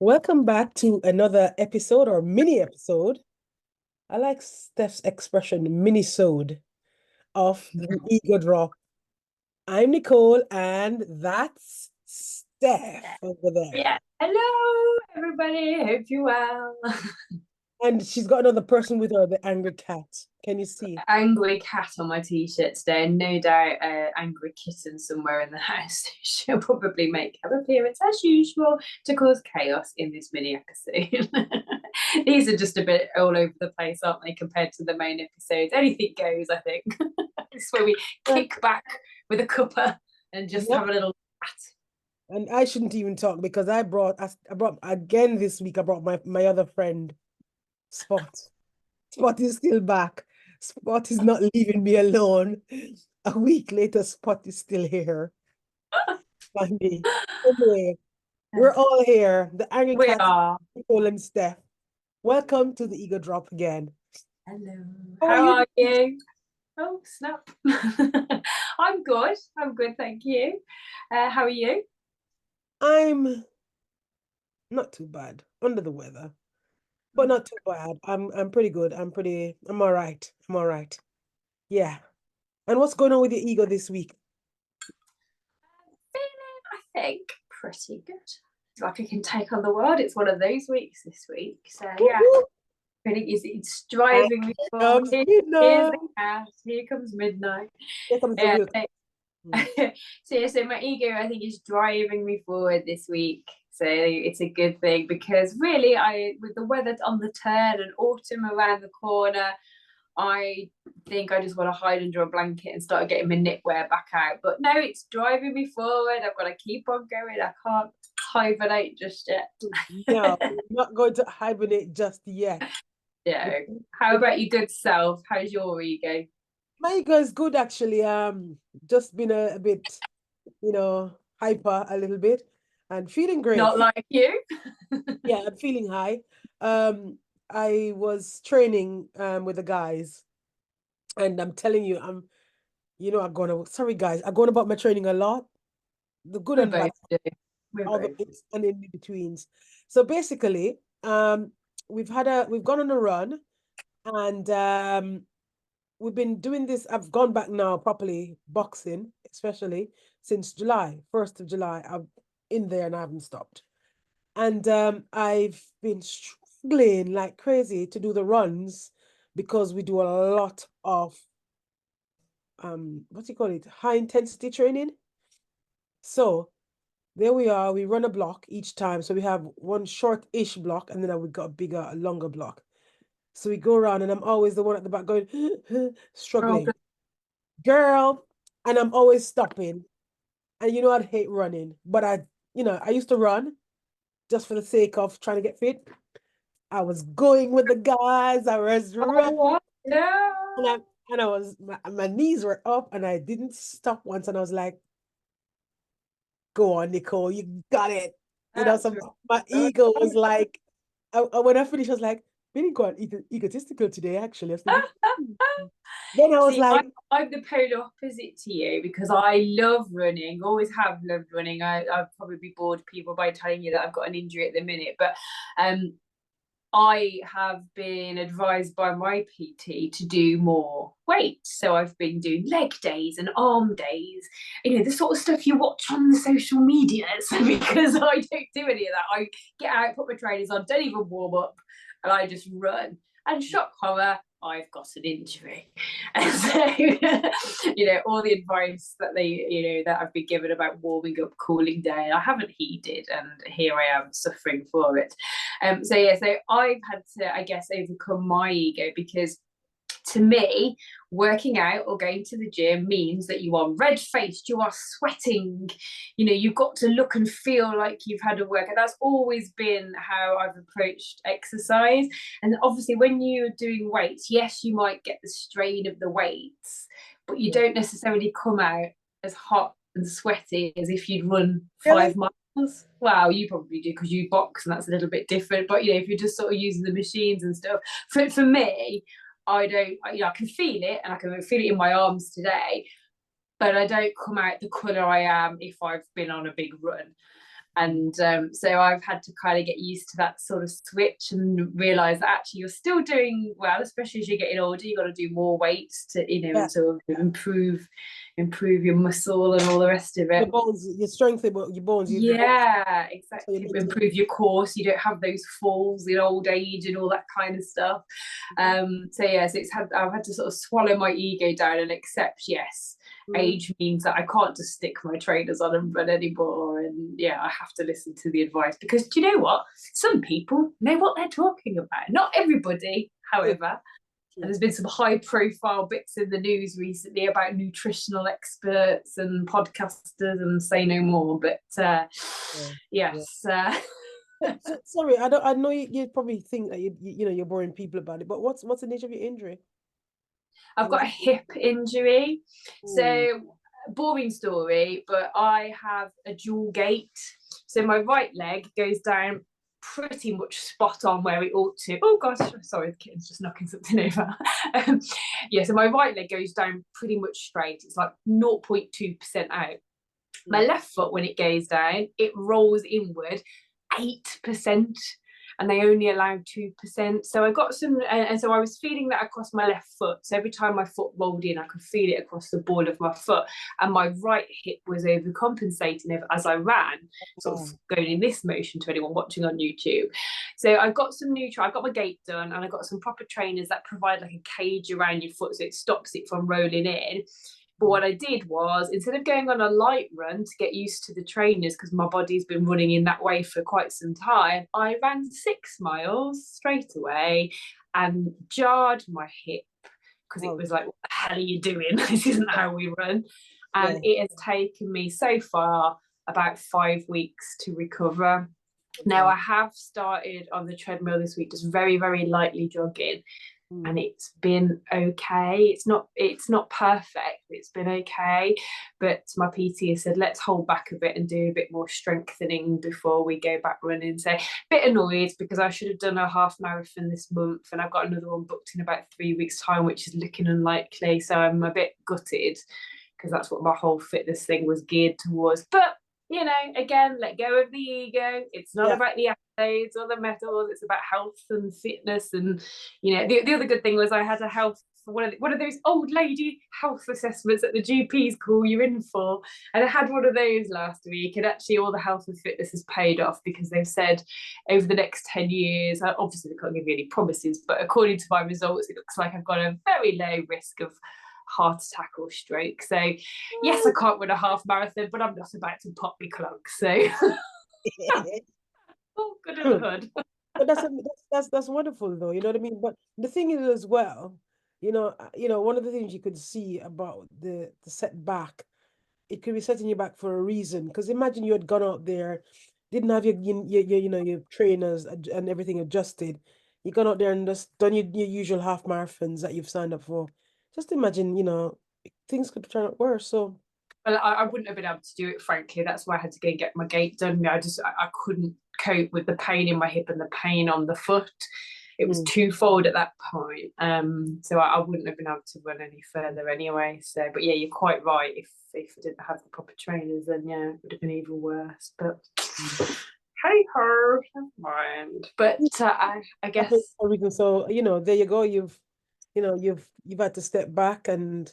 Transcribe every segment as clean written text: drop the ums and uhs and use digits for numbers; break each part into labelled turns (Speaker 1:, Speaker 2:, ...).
Speaker 1: Welcome back to another episode or mini episode. I like Steph's expression, mini-sode of the Ego Drop. I'm Nicole, and that's Steph over there.
Speaker 2: Yeah. Hello, everybody. Hope you're well.
Speaker 1: And she's got another person with her, the angry cat. Can you see?
Speaker 2: Angry cat on my t-shirt today, and no doubt angry kitten somewhere in the house. She'll probably make her appearance as usual to cause chaos in this mini episode. These are just a bit all over the place, aren't they, compared to the main episodes? Anything goes, I think. It's where we
Speaker 1: Uh,
Speaker 2: kick back with a cuppa and just
Speaker 1: Yep.
Speaker 2: have a little chat.
Speaker 1: And I shouldn't even talk because I brought again this week. I brought my other friend, Spot. Spot is still back. Spot is not leaving me alone. A week later, Spot is still here. Funny. Anyway, we're all here. The Angry
Speaker 2: We
Speaker 1: Cats,
Speaker 2: are.
Speaker 1: Nicole and Steph. Welcome to the Ego Drop again.
Speaker 2: Hello.
Speaker 1: How are
Speaker 2: How
Speaker 1: you?
Speaker 2: are you? Oh, snap. I'm good. I'm good, thank you. How are you?
Speaker 1: I'm not too bad. Under the weather, but not too bad. I'm pretty good. I'm all right. I'm all right. Yeah. And what's going on with your ego this week?
Speaker 2: Feeling, I think, pretty good. Like I can take on the world. It's one of those weeks this week. So yeah,
Speaker 1: Woo-hoo.
Speaker 2: feeling it's
Speaker 1: And
Speaker 2: driving me
Speaker 1: here
Speaker 2: forward.
Speaker 1: comes
Speaker 2: Here's
Speaker 1: midnight.
Speaker 2: the cat. Here comes midnight.
Speaker 1: Here comes the
Speaker 2: Yeah.
Speaker 1: real. Mm.
Speaker 2: So my ego, I think, is driving me forward this week. So it's a good thing because really, I with the weather on the turn and autumn around the corner, I think I just want to hide under a blanket and start getting my knitwear back out. But no, it's driving me forward. I've got to keep on going. I can't hibernate just yet.
Speaker 1: No, we're not going to hibernate just yet.
Speaker 2: Yeah. How about your good self? How's your ego?
Speaker 1: My ego is good actually. Just been a bit, hyper a little bit and feeling great.
Speaker 2: Not like you?
Speaker 1: Yeah, I'm feeling high. Um, I was training with the guys, and I'm telling you, I'm going to, sorry guys, I'm going about my training a lot, the good
Speaker 2: We
Speaker 1: and bad,
Speaker 2: both do. We
Speaker 1: all the
Speaker 2: both do.
Speaker 1: ins and in betweens. So basically, we've gone on a run, and we've been doing this. I've gone back now properly boxing, especially since July, 1st of July. I'm in there and I haven't stopped. And I've been struggling like crazy to do the runs because we do a lot of what do you call it? High intensity training. So there we are. We run a block each time. So we have one short-ish block and then we got a bigger, a longer block. So we go around and I'm always the one at the back going
Speaker 2: Oh,
Speaker 1: struggling. Girl, and I'm always stopping. And I hate running, but I used to run just for the sake of trying to get fit. I was going with the guys. I was running,
Speaker 2: what? Yeah.
Speaker 1: and I was my knees were up, and I didn't stop once. And I was like, "Go on, Nicole, you got it."
Speaker 2: That's
Speaker 1: So
Speaker 2: really
Speaker 1: my
Speaker 2: good.
Speaker 1: ego was like, when I finished, I was like, "Feeling quite egotistical today." Actually, I was thinking. Then I was
Speaker 2: See,
Speaker 1: like,
Speaker 2: I'm the polar opposite to you because I love running, always have loved running. I'd probably bored people by telling you that I've got an injury at the minute, but um, I have been advised by my PT to do more weight. So I've been doing leg days and arm days, the sort of stuff you watch on the social medias because I don't do any of that. I get out, put my trainers on, don't even warm up, and I just run. And shock horror, I've got an injury. And so, all the advice that that I've been given about warming up, cooling down, I haven't heeded, and here I am suffering for it. So I've had to, I guess, overcome my ego because to me, working out or going to the gym means that you are red faced, you are sweating, you've got to look and feel like you've had a workout. That's always been how I've approached exercise. And obviously, when you're doing weights, yes, you might get the strain of the weights, but you
Speaker 1: yeah.
Speaker 2: don't necessarily come out as hot and sweaty as if you'd run
Speaker 1: Really?
Speaker 2: 5 miles. Wow, you probably do because you box and that's a little bit different. But if you're just sort of using the machines and stuff, for me, I don't, I can feel it and I can feel it in my arms today, but I don't come out the colour I am if I've been on a big run. And so I've had to kind of get used to that sort of switch and realize that actually you're still doing well, especially as you're getting older. You've got to do more weights to, and sort of improve your muscle and all the rest of it.
Speaker 1: Your bones, your strength, your bones.
Speaker 2: Yeah, exactly. So improve your core so you don't have those falls in old age and all that kind of stuff. So I've had to sort of swallow my ego down and accept, yes, age means that I can't just stick my trainers on and run anymore. And I have to listen to the advice, because do you know what? Some people know what they're talking about. Not everybody, however. And there's been some high profile bits in the news recently about nutritional experts and podcasters and say no more. But yes.
Speaker 1: Sorry, I know you probably think that you're boring people about it, but what's the nature of your injury?
Speaker 2: I've got a hip injury. So boring story, but I have a dual gait. So my right leg goes down pretty much spot on where it ought to. Oh gosh, sorry, the kitten's just knocking something over. So my right leg goes down pretty much straight. It's like 0.2% out. My left foot, when it goes down, it rolls inward 8%. And they only allow 2%. So I got some, and so I was feeling that across my left foot. So every time my foot rolled in, I could feel it across the ball of my foot. And my right hip was overcompensating as I ran, sort of going in this motion to anyone watching on YouTube. So I got I got my gait done, and I got some proper trainers that provide like a cage around your foot so it stops it from rolling in. But what I did was, instead of going on a light run to get used to the trainers, because my body's been running in that way for quite some time, I ran 6 miles straight away and jarred my hip, because it was like, what the hell are you doing? This isn't how we run. And it has taken me so far about 5 weeks to recover. Now, I have started on the treadmill this week, just very, very lightly jogging. And it's been okay. It's not perfect. It's been okay. But my PT has said, let's hold back a bit and do a bit more strengthening before we go back running. So a bit annoyed, because I should have done a half marathon this month, and I've got another one booked in about 3 weeks' time, which is looking unlikely. So I'm a bit gutted, because that's what my whole fitness thing was geared towards. But again, let go of the ego. It's not about the accolades or the medals. It's about health and fitness. And the other good thing was I had a health, one of those old lady health assessments that the GPs call you in for, and I had one of those last week, and actually all the health and fitness has paid off, because they've said over the next 10 years, obviously they can't give you any promises, but according to my results, it looks like I've got a very low risk of heart attack or stroke. So yes, I can't run a half marathon, but I'm not about to pop me clunk. So good in the hood.
Speaker 1: But that's wonderful, though. You know what I mean? But the thing is, as well, one of the things you could see about the setback, it could be setting you back for a reason. Because imagine you had gone out there, didn't have your trainers and everything adjusted. You gone out there and just done your usual half marathons that you've signed up for. Just imagine, things could turn out worse. So,
Speaker 2: well, I wouldn't have been able to do it, frankly. That's why I had to go and get my gait done. I couldn't cope with the pain in my hip and the pain on the foot. It was twofold at that point. So I wouldn't have been able to run any further anyway. So, but yeah, you're quite right. If I didn't have the proper trainers, then it would have been even worse. But hey ho, never mind. But I guess.
Speaker 1: So there you go. You've had to step back and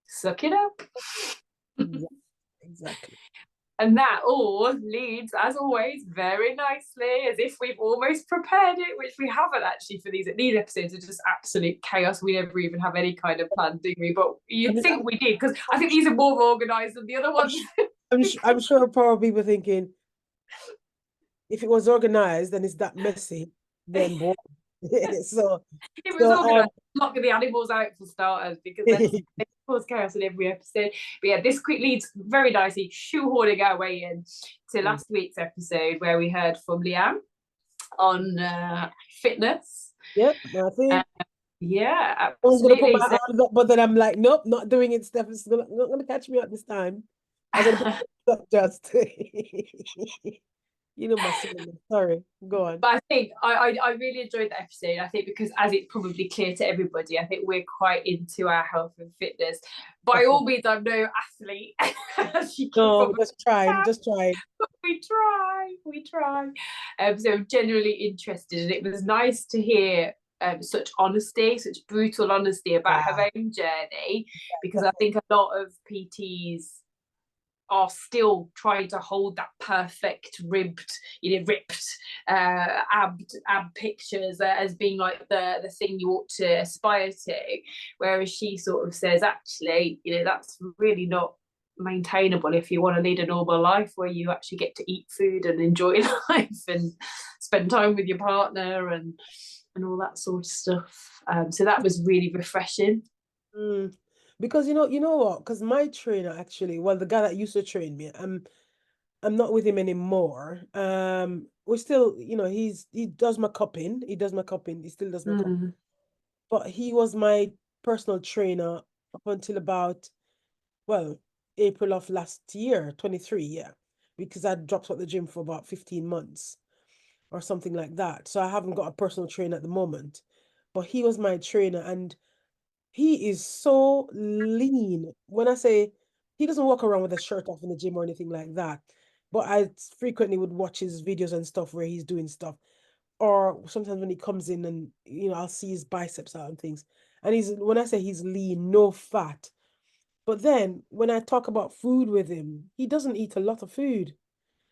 Speaker 2: suck it up.
Speaker 1: Exactly.
Speaker 2: And that all leads, as always, very nicely, as if we've almost prepared it, which we haven't actually for these episodes are just absolute chaos. We never even have any kind of plan, do we? But you'd think we did, because I think these are more organised than the other ones.
Speaker 1: I'm sure probably people thinking, if it was organised and it's that messy, then boy. So
Speaker 2: it was organised, locking the animals out for starters, because then it cause chaos in every episode. But yeah, this quick leads very nicely, shoehorning our way in to last week's episode, where we heard from Leanne on fitness.
Speaker 1: Yep, that's it.
Speaker 2: Yeah, absolutely.
Speaker 1: I was going to put my arms up, but then I'm like, nope, not doing it, Steph. It's not going to catch me up this time. I'm going to just You know my silliness. Sorry, go on.
Speaker 2: But I think I really enjoyed that episode. I think because, as it's probably clear to everybody, I think we're quite into our health and fitness. By all means, I'm no athlete, as you can
Speaker 1: No,
Speaker 2: probably
Speaker 1: just trying,
Speaker 2: tell.
Speaker 1: just trying.
Speaker 2: We try. So I'm genuinely interested, and it was nice to hear such honesty, such brutal honesty about her
Speaker 1: Yeah,
Speaker 2: own journey, because I
Speaker 1: definitely.
Speaker 2: think a lot of PTs are still trying to hold that perfect ripped ab pictures as being like the thing you ought to aspire to, whereas she sort of says, actually, that's really not maintainable if you want to lead a normal life where you actually get to eat food and enjoy life and spend time with your partner and all that sort of stuff. So that was really refreshing.
Speaker 1: Mm. Because you know what? Because my trainer actually, well, the guy that used to train me, I'm not with him anymore. We're still, he does my cupping. He does my cupping. He still does my cupping.
Speaker 2: Mm.
Speaker 1: But he was my personal trainer up until about, well, April of last year, 23, yeah. Because I dropped out the gym for about 15 months or something like that. So I haven't got a personal trainer at the moment. But he was my trainer, and he is so lean. When I say he doesn't walk around with a shirt off in the gym or anything like that, but I frequently would watch his videos and stuff where he's doing stuff. Or sometimes when he comes in and I'll see his biceps out and things. And when I say he's lean, no fat. But then when I talk about food with him, he doesn't eat a lot of food.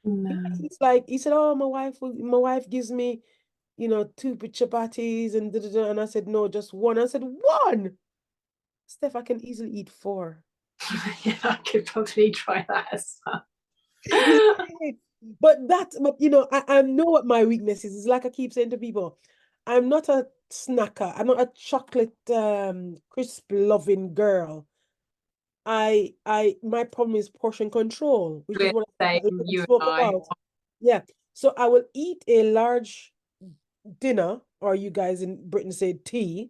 Speaker 2: No.
Speaker 1: He's like, he said, "Oh, my wife gives me, two chapatis and da, da, da." And I said, "No, just one." I said, "One? Steph, I can easily eat four."
Speaker 2: Yeah, I could probably try that as well.
Speaker 1: He's like, but I know what my weakness is. It's like I keep saying to people, I'm not a snacker. I'm not a chocolate crisp loving girl. My problem is portion control, which is
Speaker 2: We're
Speaker 1: what
Speaker 2: the same,
Speaker 1: I
Speaker 2: you and
Speaker 1: spoke
Speaker 2: I.
Speaker 1: about. Yeah. So I will eat a large dinner, or you guys in Britain say tea,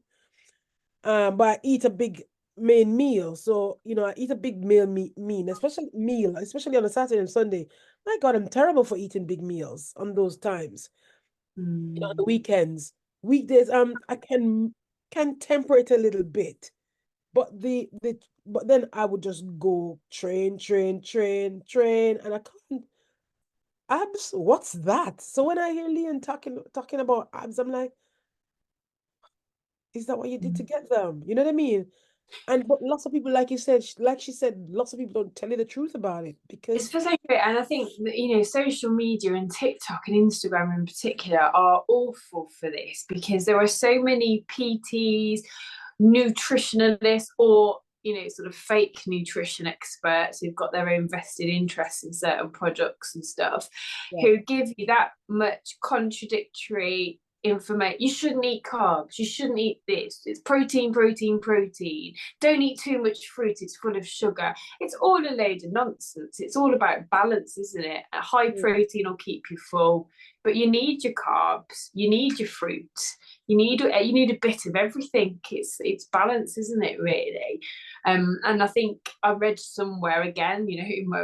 Speaker 1: but I eat a big main meal. So, I eat a big meal, especially on a Saturday and Sunday. My God, I'm terrible for eating big meals on those times. On the
Speaker 2: Mm.
Speaker 1: weekends, weekdays, I can temper it a little bit, but but then I would just go train, train, train, train, and I can't abs. What's that? So when I hear Leon talking about abs, I'm like, is that what you did to get them? You know what I mean? And but lots of people, like you said, like she said, lots of people don't tell you the truth about it
Speaker 2: It's
Speaker 1: because
Speaker 2: for so great, and I think that, social media and TikTok and Instagram in particular are awful for this, because there are so many PTs, nutritionalists, or sort of fake nutrition experts who've got their own vested interests in certain products and stuff,
Speaker 1: yeah,
Speaker 2: who give you that much contradictory information. You shouldn't eat carbs, you shouldn't eat this, it's protein, protein, protein, don't eat too much fruit, it's full of sugar. It's all a load of nonsense. It's all about balance, isn't it? A high
Speaker 1: mm,
Speaker 2: protein will keep you full, but you need your carbs, you need your fruit, you need a bit of everything. It's balance, isn't it, really? And I think I read somewhere, again,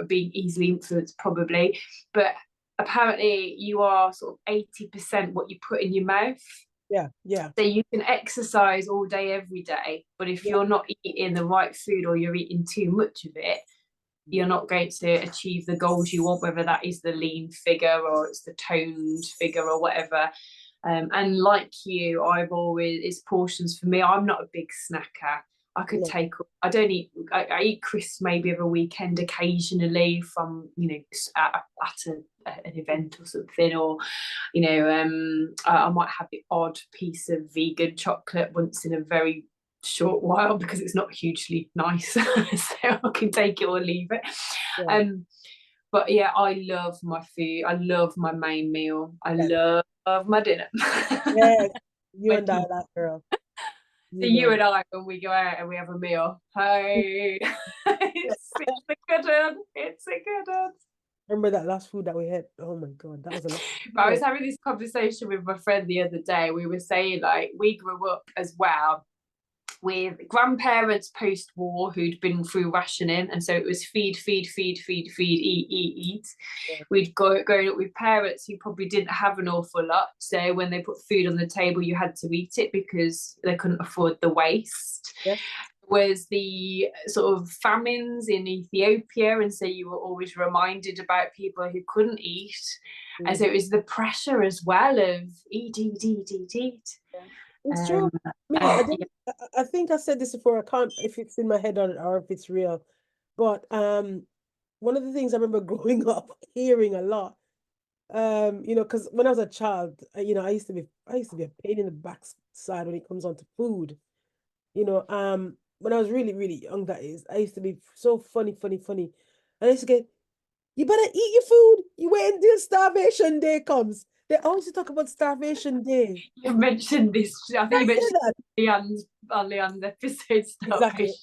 Speaker 2: being easily influenced probably, but apparently you are sort of 80% what you put in your mouth.
Speaker 1: yeah, yeah,
Speaker 2: So you can exercise all day, every day, but if
Speaker 1: yeah.
Speaker 2: you're not eating the right food, or you're eating too much of it, you're not going to achieve the goals you want, whether that is the lean figure or it's the toned figure or whatever. And like you, it's portions for me. I'm not a big snacker. I could
Speaker 1: No.
Speaker 2: take, I don't eat, I eat crisps maybe of a weekend occasionally from, an event or something, or, I might have the odd piece of vegan chocolate once in a very short while, because it's not hugely nice. So I can take it or leave it.
Speaker 1: Yeah,
Speaker 2: But yeah, I love my food. I love my main meal. I
Speaker 1: yeah,
Speaker 2: love my dinner.
Speaker 1: yes. You
Speaker 2: My
Speaker 1: and I,
Speaker 2: tea.
Speaker 1: that girl.
Speaker 2: So
Speaker 1: You
Speaker 2: you
Speaker 1: know.
Speaker 2: and I, when we go out and we have a meal, hey, it's a good one. It's a good one.
Speaker 1: Remember that last food that we had? Oh my God, that was a lot.
Speaker 2: But I was having this conversation with my friend the other day. We were saying, like, we grew up as well with grandparents post-war who'd been through rationing, and so it was feed, eat.
Speaker 1: Yeah.
Speaker 2: We'd growing up with parents who probably didn't have an awful lot, so when they put food on the table, you had to eat it because they couldn't afford the waste.
Speaker 1: Yes.
Speaker 2: Was the sort of famines in Ethiopia, and so you were always reminded about people who couldn't eat. And so it was the pressure as well of eat.
Speaker 1: It's true. I think I said this before. I can't if it's in my head or if it's real. But one of the things I remember growing up hearing a lot, because when I was a child, I used to be a pain in the backside when it comes on to food. When I was really, really young, that is, I used to be so funny. And I used to get, you better eat your food. You wait until starvation day comes. They always talk about starvation day.
Speaker 2: You mentioned this. I think you mentioned
Speaker 1: that.
Speaker 2: Leanne's episode.
Speaker 1: Exactly.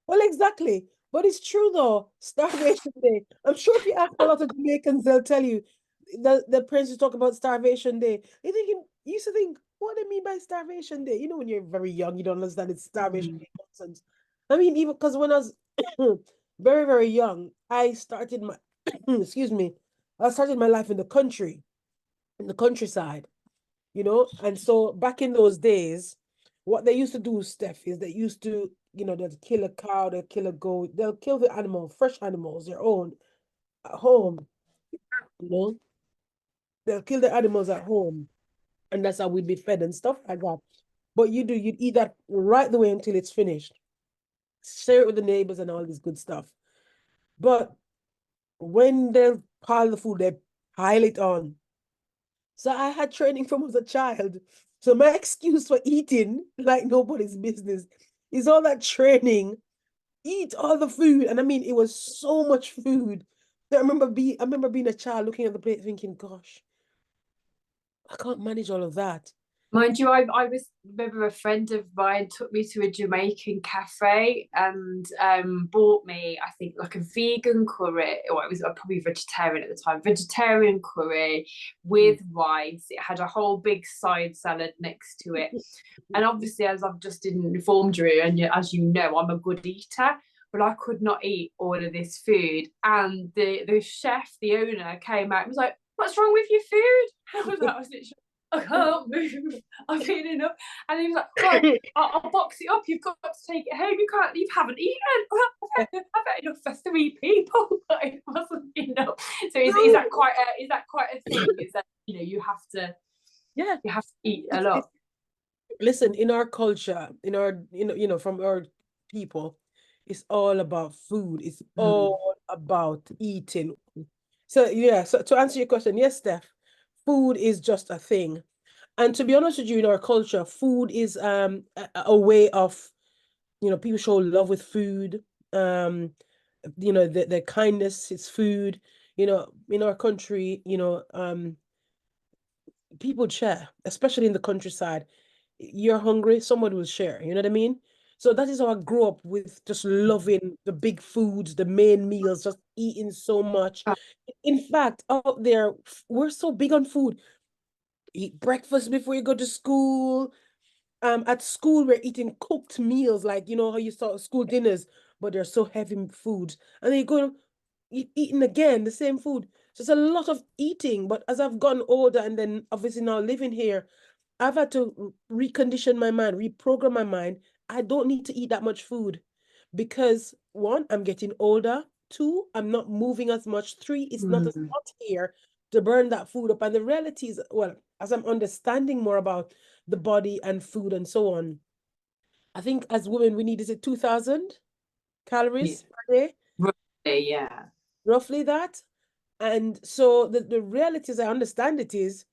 Speaker 1: Well, exactly. But it's true though. Starvation day. I'm sure if you ask a lot of Jamaicans, they'll tell you the parents who talk about starvation day. You used to think, what do they mean by starvation day? When you're very young, you don't understand it's starvation day nonsense. I mean, even because when I was very, very young, I started my excuse me, I started my life in the country, in the countryside, and so back in those days, what they used to do, Steph, is they used to, they'll kill a cow, they'll kill a goat, they'll kill the animal, fresh animals, their own, at home, you know, they'll kill the animals at home, and that's how we'd be fed and stuff like that. But you'd eat that right the way until it's finished, share it with the neighbors and all this good stuff. But when they'll pile the food, they pile it on. So I had training from as a child. So my excuse for eating like nobody's business is all that training. Eat all the food. And I mean, it was so much food. I remember being a child looking at the plate thinking, gosh, I can't manage all of that.
Speaker 2: Mind you, I remember a friend of mine took me to a Jamaican cafe and bought me, I think, like a vegan curry, or it was probably vegetarian at the time, vegetarian curry with rice. It had a whole big side salad next to it. And obviously, as I've just informed you, and as you know, I'm a good eater, but I could not eat all of this food. And the chef, the owner, came out and was like, "What's wrong with your food?" I was literally, I can't move. I've eaten enough. And he was like, "Well, I'll box it up. You've got to take it home. You haven't eaten. I've had enough for 3 people, but it wasn't enough." So is that quite a thing? Is that you have to eat a lot?
Speaker 1: Listen, in our culture, in our from our people, it's all about food. It's all about eating. So yeah, so to answer your question, yes, Steph, food is just a thing. And to be honest with you, in our culture, food is a way of, people show love with food. Their kindness, it's food. In our country, people share, especially in the countryside. You're hungry, someone will share. You know what I mean? So that is how I grew up, with just loving the big foods, the main meals, just eating so much. In fact, out there, we're so big on food. Eat breakfast before you go to school. At school, we're eating cooked meals, like how you saw school dinners, but they're so heavy food. And then you go eating again the same food. So it's a lot of eating. But as I've gotten older, and then obviously now living here, I've had to recondition my mind, reprogram my mind. I don't need to eat that much food because, one, I'm getting older. Two, I'm not moving as much. Three, it's not as hot here to burn that food up. And the reality is, well, as I'm understanding more about the body and food and so on, I think as women, we need, is it 2,000 calories per day?
Speaker 2: Roughly, yeah.
Speaker 1: Roughly that. And so the reality, as I understand it, is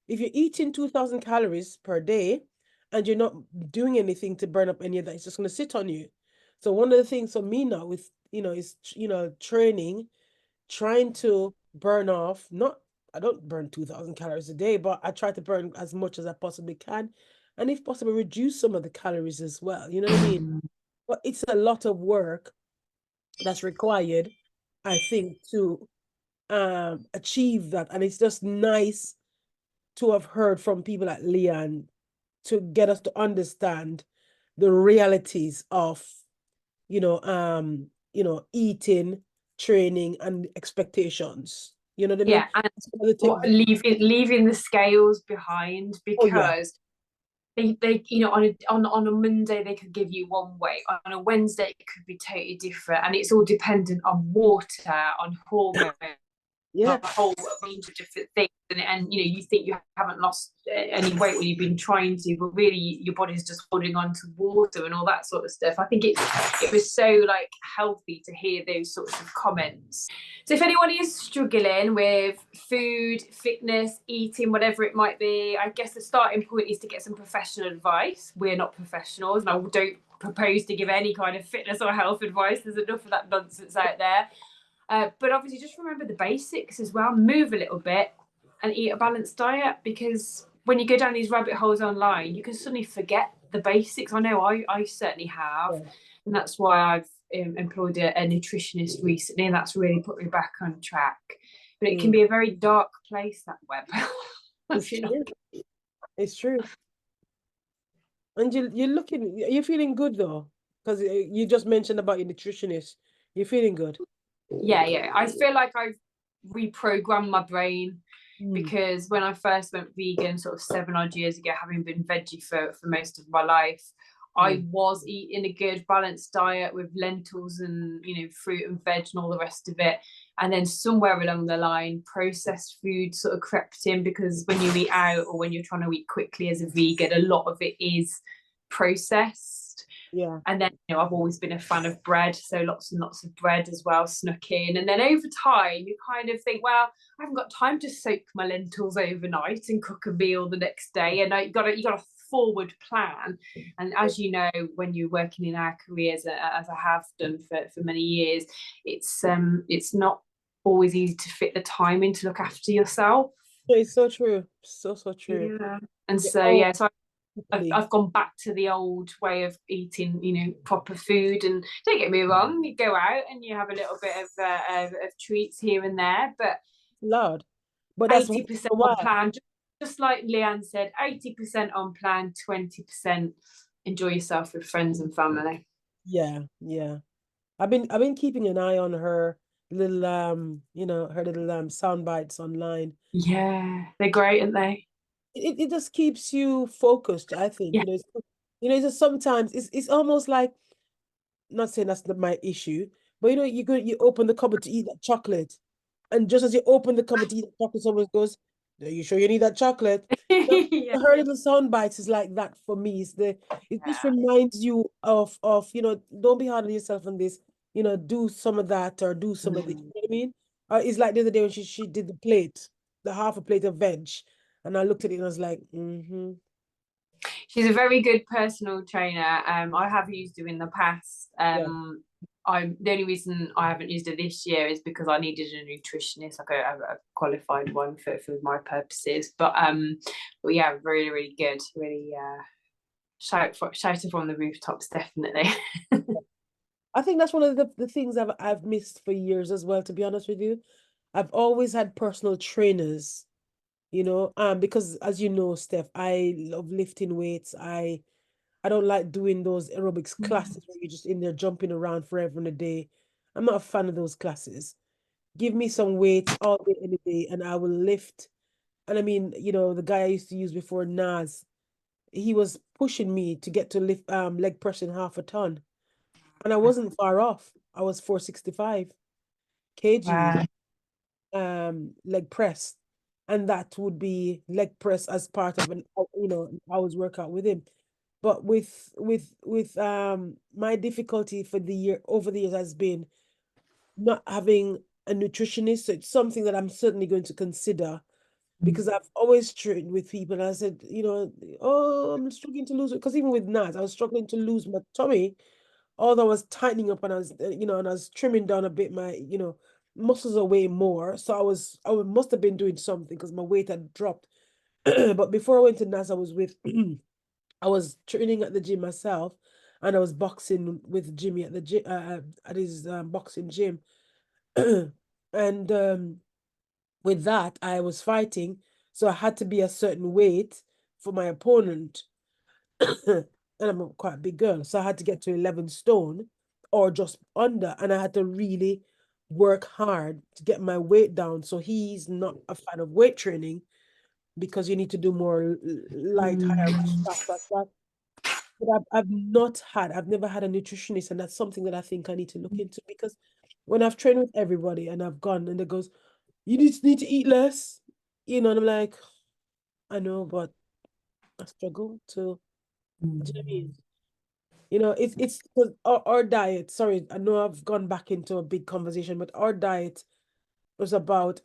Speaker 1: if you're eating 2,000 calories per day and you're not doing anything to burn up any of that, it's just going to sit on you. So one of the things for me now with, is, training, trying to burn off, I don't burn 2,000 calories a day, but I try to burn as much as I possibly can. And if possible, reduce some of the calories as well. You know what I mean? But it's a lot of work that's required, I think, to achieve that. And it's just nice to have heard from people like Leanne to get us to understand the realities of, eating, training, and expectations. You know what I mean?
Speaker 2: Yeah, and
Speaker 1: The thing.
Speaker 2: leaving the scales behind,
Speaker 1: Oh yeah,
Speaker 2: because they on a Monday they could give you one way, on a Wednesday it could be totally different, and it's all dependent on water, on hormones,
Speaker 1: yeah,
Speaker 2: a whole range of different things, and you think you haven't lost any weight when you've been trying to, but really your body's just holding on to water and all that sort of stuff. I think it was so like healthy to hear those sorts of comments. So if anyone is struggling with food, fitness, eating, whatever it might be, I guess the starting point is to get some professional advice. We're not professionals, and I don't propose to give any kind of fitness or health advice. There's enough of that nonsense out there. But obviously, just remember the basics as well. Move a little bit and eat a balanced diet, because when you go down these rabbit holes online, you can suddenly forget the basics. I know I certainly have.
Speaker 1: yeah.
Speaker 2: And that's why I've employed a nutritionist recently, and that's really put me back on track. But it can be a very dark place, that web.
Speaker 1: It's true. It's true. And you're feeling good though, because you just mentioned about your nutritionist. You're feeling good.
Speaker 2: Yeah. I feel like I've reprogrammed my brain, because when I first went vegan, sort of 7 odd years ago, having been veggie for most of my life, I was eating a good balanced diet with lentils and fruit and veg and all the rest of it. And then somewhere along the line, processed food sort of crept in, because when you eat out or when you're trying to eat quickly as a vegan, a lot of it is processed.
Speaker 1: Yeah.
Speaker 2: And then, I've always been a fan of bread, so lots and lots of bread as well snuck in. And then over time, you kind of think, well, I haven't got time to soak my lentils overnight and cook a meal the next day. And you got a forward plan. And as you know, when you're working in our careers, as I have done for many years, it's not always easy to fit the time in to look after yourself.
Speaker 1: It's so true. So true.
Speaker 2: Yeah. And
Speaker 1: Yeah.
Speaker 2: so I've gone back to the old way of eating, proper food. And don't get me wrong, you go out and you have a little bit of treats here and there, but
Speaker 1: Lord. But that's
Speaker 2: 80%
Speaker 1: why.
Speaker 2: on plan, just like Leanne said, 80% on plan, 20% enjoy yourself with friends and family.
Speaker 1: Yeah. I've been keeping an eye on her little her little sound bites online.
Speaker 2: Yeah, they're great, aren't they?
Speaker 1: It just keeps you focused, I think.
Speaker 2: Yeah.
Speaker 1: It's just sometimes it's almost like, not saying that's not my issue, but you open the cupboard to eat that chocolate, and just as you open the cupboard to eat the chocolate, someone goes, "Are you sure you need that chocolate?" So
Speaker 2: Yeah.
Speaker 1: her little sound bites is like that for me. It just reminds you of don't be hard on yourself on this. Do some of that or do some of this. You know what I mean? It's like the other day when she did the half a plate of veg, and I looked at it and I was like, mm-hmm.
Speaker 2: She's a very good personal trainer. I have used her in the past.
Speaker 1: Yeah.
Speaker 2: The only reason I haven't used her this year is because I needed a nutritionist, like a qualified one for my purposes. But yeah, really, really good. Really shout it from the rooftops, definitely.
Speaker 1: I think that's one of the things I've missed for years as well, to be honest with you. I've always had personal trainers, because as you know, Steph, I love lifting weights. I don't like doing those aerobics classes where you're just in there jumping around forever and a day. I'm not a fan of those classes. Give me some weights all day, any day, and I will lift. And I mean, the guy I used to use before, Nas, he was pushing me to get to lift leg pressing 1/2 ton. And I wasn't far off. I was 465 kgs leg press. And that would be leg press as part of an hour's workout with him. But with my difficulty for the year over the years has been not having a nutritionist. So it's something that I'm certainly going to consider, because I've always trained with people and I said, oh, I'm struggling to lose it. Because even with Nas, I was struggling to lose my tummy, although I was tightening up and I was, and I was trimming down a bit my, muscles are way more. So I must have been doing something because my weight had dropped. But before I went to Nas, I was training at the gym myself, and I was boxing with Jimmy at the gym, at his boxing gym. And with that, I was fighting, so I had to be a certain weight for my opponent. and I'm quite a big girl, so I had to get to 11 stone or just under, and I had to really work hard to get my weight down. So he's not a fan of weight training because you need to do more light, higher stuff like that. But I've never had a nutritionist, and that's something that I think I need to look into because when I've trained with everybody and I've gone and it goes, you need to eat less, and I'm like, I know, but I struggle to, do you know what I mean? It's 'cause our diet, sorry, I know I've gone back into a big conversation, but our diet was about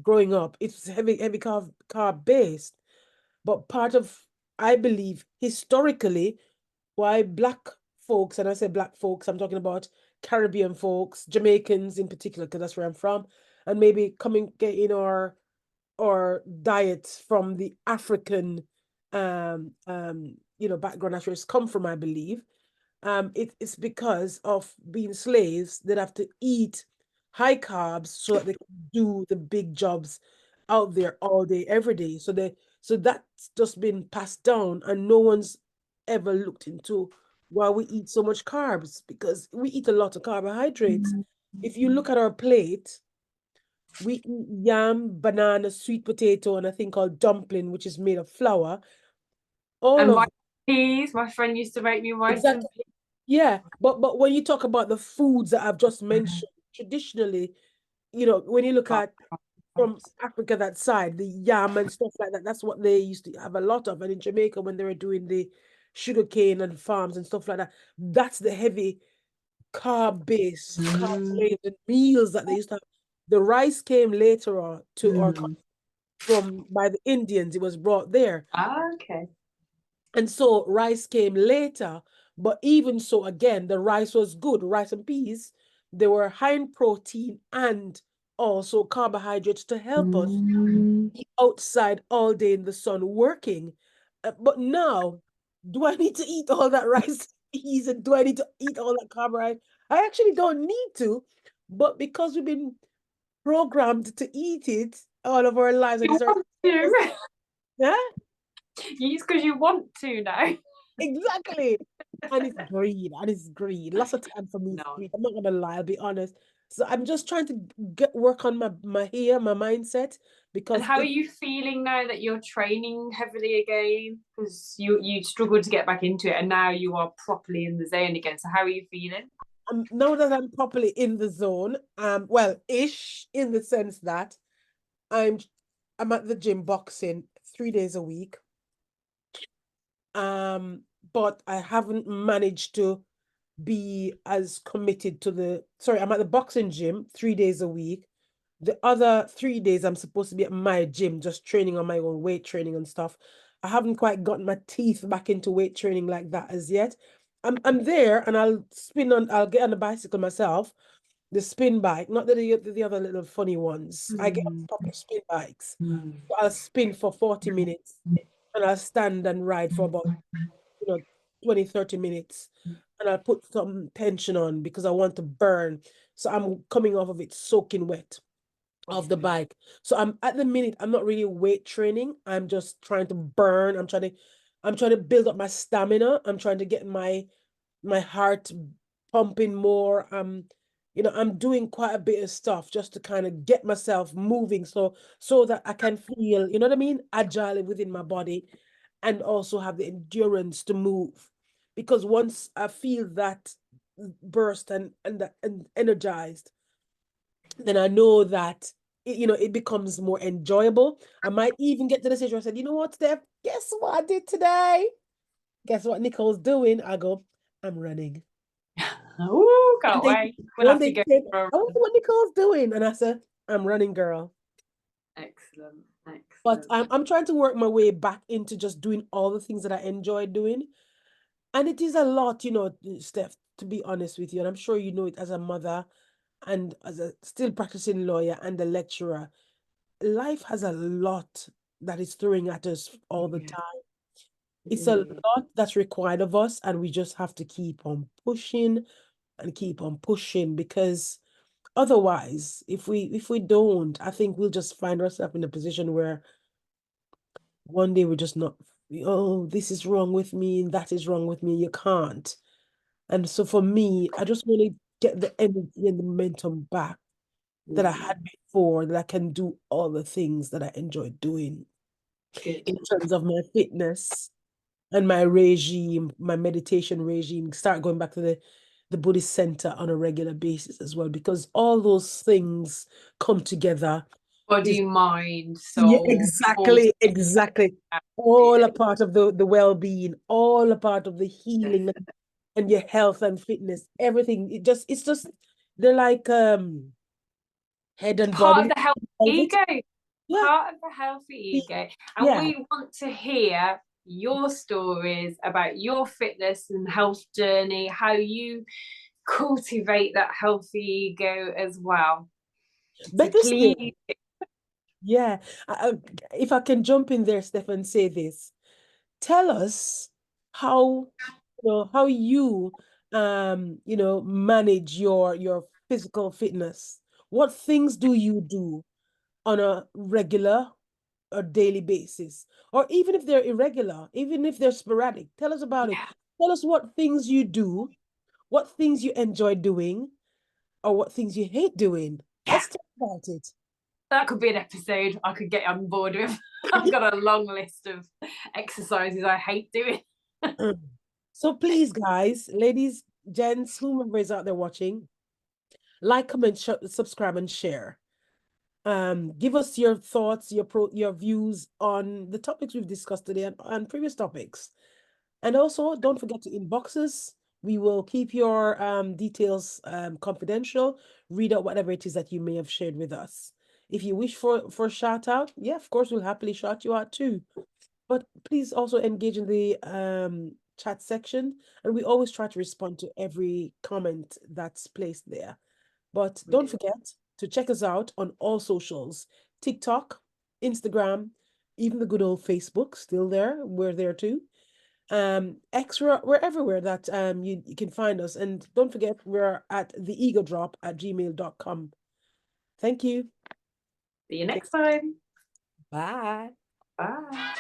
Speaker 1: growing up, it's heavy carb based. But part of, I believe, historically, why Black folks, and I say Black folks, I'm talking about Caribbean folks, Jamaicans in particular, because that's where I'm from, and maybe getting our diet from the African background that's where it's come from, I believe. It's because of being slaves that have to eat high carbs so that they can do the big jobs out there all day, every day. So that's just been passed down, and no one's ever looked into why we eat so much carbs, because we eat a lot of carbohydrates. If you look at our plate, we eat yam, banana, sweet potato, and a thing called dumpling, which is made of flour. All
Speaker 2: And
Speaker 1: of
Speaker 2: rice and peas. My friend used to make me rice and
Speaker 1: exactly. Yeah, but when you talk about the foods that I've just mentioned, traditionally, when you look at from Africa, that side, the yam and stuff like that, that's what they used to have a lot of. And in Jamaica, when they were doing the sugarcane and farms and stuff like that, that's the heavy carb base, carb laden meals that they used to have. The rice came later on to our from by the Indians. It was brought there.
Speaker 2: okay.
Speaker 1: And so rice came later, but even so, again, the rice was good. Rice and peas, they were high in protein and also carbohydrates to help us be outside all day in the sun working. But now, do I need to eat all that rice and peas, and do I need to eat all that carbohydrate? I actually don't need to, but because we've been programmed to eat it all of our lives, and
Speaker 2: You
Speaker 1: it's our
Speaker 2: want to.
Speaker 1: yeah.
Speaker 2: It's because you want to now.
Speaker 1: Exactly. And it's greed. And it's greed. Lots of time for me is
Speaker 2: No.
Speaker 1: greed. I'm not gonna lie, I'll be honest. So I'm just trying to work on my mindset,
Speaker 2: And
Speaker 1: because
Speaker 2: how are
Speaker 1: it
Speaker 2: you feeling now that you're training heavily again? Because you struggled to get back into it, and now you are properly in the zone again. So how are you feeling?
Speaker 1: now that I'm properly in the zone, well, ish, in the sense that I'm I'm at the gym boxing 3 days a week. But I haven't managed to be as committed to I'm at the boxing gym 3 days a week. The other 3 days I'm supposed to be at my gym, just training on my own, weight training and stuff. I haven't quite gotten my teeth back into weight training like that as yet. I'm there, and I'll get on the bicycle myself, the spin bike, not the other little funny ones. I get on proper spin bikes. I'll spin for 40 minutes, and I'll stand and ride for about, 20, 30 minutes. And I'll put some tension on because I want to burn. So I'm coming off of it soaking wet of the bike. So I'm at the minute, I'm not really weight training. I'm just trying to burn. I'm trying to build up my stamina. I'm trying to get my heart pumping more. I'm doing quite a bit of stuff just to kind of get myself moving, so that I can feel, you know what I mean, agile within my body, and also have the endurance to move. Because once I feel that burst and energized, then I know that it becomes more enjoyable. I might even get to the stage where I said, you know what, Steph, guess what I did today? Guess what Nicole's doing? I go, I'm running.
Speaker 2: Oh,
Speaker 1: And
Speaker 2: can't
Speaker 1: they
Speaker 2: wait. We'll
Speaker 1: one
Speaker 2: have to
Speaker 1: day
Speaker 2: go
Speaker 1: said,
Speaker 2: for a
Speaker 1: I wonder
Speaker 2: run.
Speaker 1: what Nicole's doing. And I said, I'm running, girl.
Speaker 2: Excellent.
Speaker 1: But
Speaker 2: Excellent.
Speaker 1: I'm trying to work my way back into just doing all the things that I enjoy doing. And it is a lot, Steph, to be honest with you. And I'm sure you know it as a mother and as a still practicing lawyer and a lecturer. Life has a lot that is throwing at us all the
Speaker 2: Yeah.
Speaker 1: time. It's a lot that's required of us, and we just have to keep on pushing and keep on pushing, because otherwise, if we don't, I think we'll just find ourselves in a position where one day we're just not oh, this is wrong with me and that is wrong with me. You can't. And so for me, I just want to get the energy and the momentum back that I had before, that I can do all the things that I enjoy doing
Speaker 2: Good.
Speaker 1: in terms of my fitness and my regime, my meditation regime, start going back to the Buddhist center on a regular basis as well, because all those things come together.
Speaker 2: Body, mind,
Speaker 1: Yeah,
Speaker 2: soul, all
Speaker 1: exactly. All a part of the well-being, all a part of the healing and your health and fitness, everything. It's just they're like head and
Speaker 2: part of
Speaker 1: body.
Speaker 2: the healthy ego.
Speaker 1: Yeah,
Speaker 2: Part of the healthy ego. And
Speaker 1: yeah.
Speaker 2: we want to hear your stories about your fitness and health journey, how you cultivate that healthy ego as well. So
Speaker 1: Better still,
Speaker 2: please,
Speaker 1: yeah. If I can jump in there, Steph, and say this, tell us how how you manage your physical fitness. What things do you do on a regular or daily basis? Or even if they're irregular, even if they're sporadic, tell us about it.
Speaker 2: yeah,
Speaker 1: Tell us what things you do, what things you enjoy doing, or what things you hate doing.
Speaker 2: yeah,
Speaker 1: Let's talk about it.
Speaker 2: that could be an episode I could get on board with. I've got a long list of exercises I hate doing.
Speaker 1: So please, guys, ladies, gents, whomever is out there watching, like, comment, subscribe, and share. Give us your thoughts, your views on the topics we've discussed today and previous topics. And also, don't forget to inbox us. We will keep your details confidential. Read out whatever it is that you may have shared with us. If you wish for a shout out, yeah, of course, we'll happily shout you out too. But please also engage in the chat section, and we always try to respond to every comment that's placed there. But don't forget to check us out on all socials: TikTok, Instagram, even the good old Facebook, still there. We're there too. X, we're everywhere that you can find us. And don't forget, we're at theegodrop@gmail.com. Thank you.
Speaker 2: See you next time.
Speaker 1: Bye.
Speaker 2: Bye.